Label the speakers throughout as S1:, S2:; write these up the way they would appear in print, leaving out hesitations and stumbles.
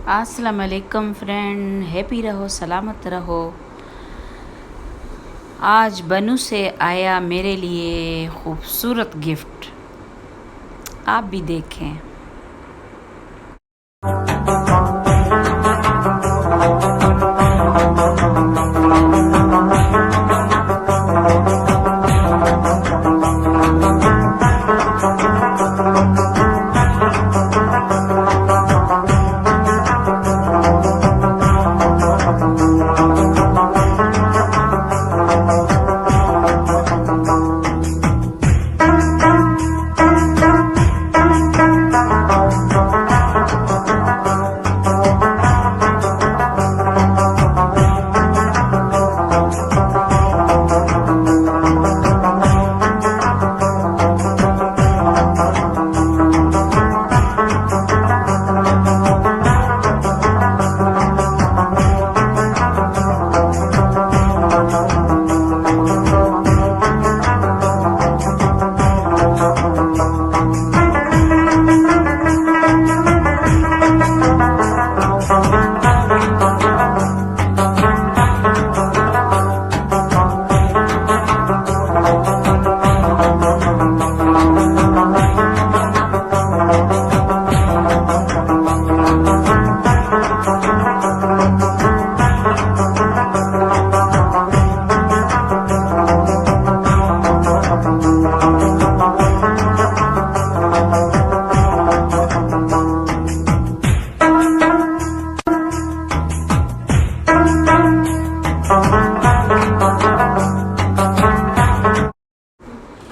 S1: अस्सलाम वालेकुम friend, happy रहो, सलामत रहो। आज बनू से आया मेरे लिए खूबसूरत गिफ्ट, आप भी देखें।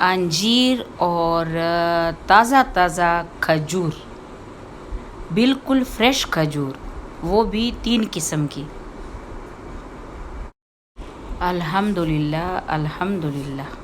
S1: अंजीर और ताज़ा ताज़ा खजूर, बिल्कुल फ्रेश खजूर, वो भी 3 किस्म की। अल्हम्दुलिल्लाह अल्हम्दुलिल्लाह।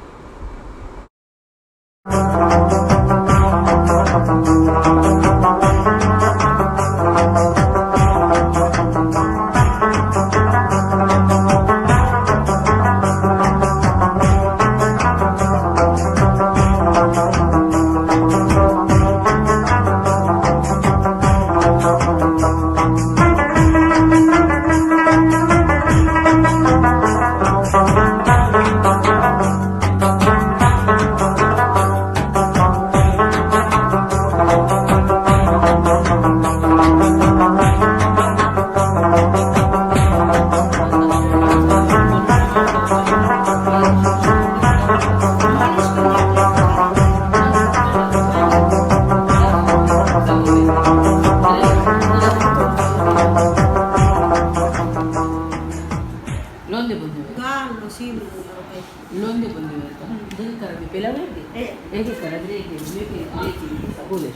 S2: Gallo, sì,
S3: Non devo dire, devi fare di pela verde e che sarà greco, che sapore.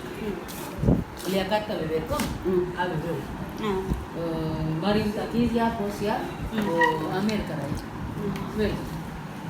S3: Le accatta beber con? A beber. Marinta kizia, posia, o America rai. Vedi.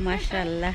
S1: माशाल्लाह.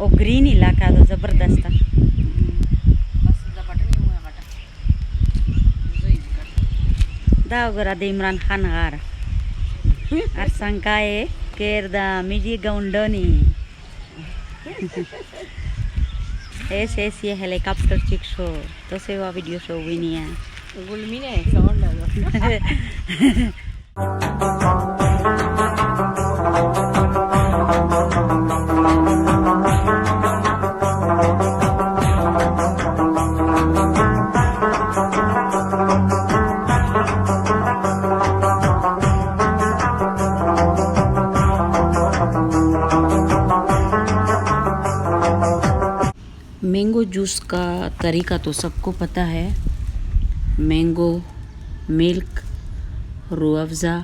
S1: वो ग्रीन इलाका तो ज़बरदस्त था।
S3: बस दा बटन हुआ button
S1: दा अगर ada Imran Khan gar arsangkae kerda miji gaundoni ऐसे ये हेलीकॉप्टर चिक शो तो सेवा वीडियो शो भी नहीं है
S3: गुलमीने साउंड आलो
S1: मैंगो जूस का तरीका तो सबको पता है। Mango, milk, Rooh Afza,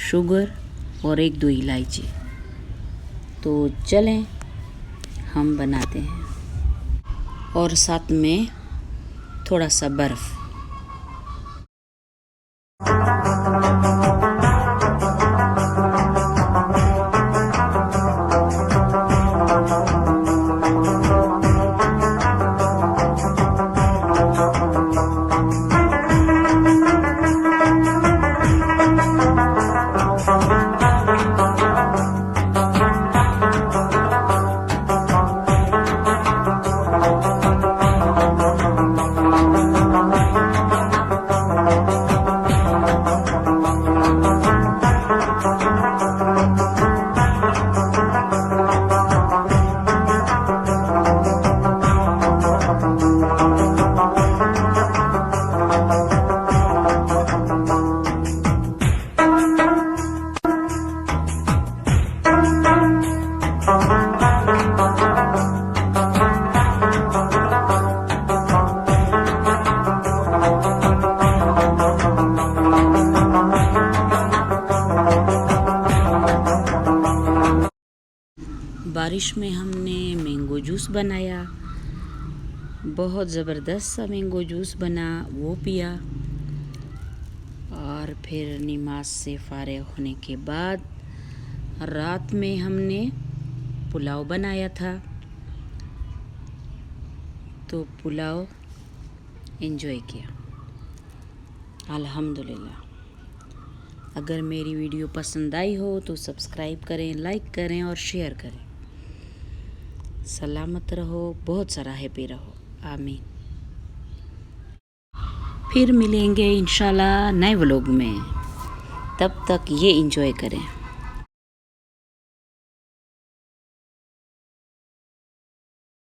S1: sugar और 1-2 इलायची। तो चलें हम बनाते हैं, और साथ में थोड़ा सा बर्फ़। बारिश में हमने मैंगो जूस बनाया, बहुत ज़बरदस्त सा मैंगो जूस बना, वो पिया। और फिर नमाज से फारिग होने के बाद रात में हमने पुलाव बनाया था, तो पुलाव एंजॉय किया अल्हम्दुलिल्लाह। अगर मेरी वीडियो पसंद आई हो तो सब्सक्राइब करें, लाइक करें और शेयर करें। सलामत रहो, बहुत सारा हैप्पी रहो, आमीन। फिर मिलेंगे इंशाल्लाह नए व्लॉग में, तब तक ये एंजॉय करें।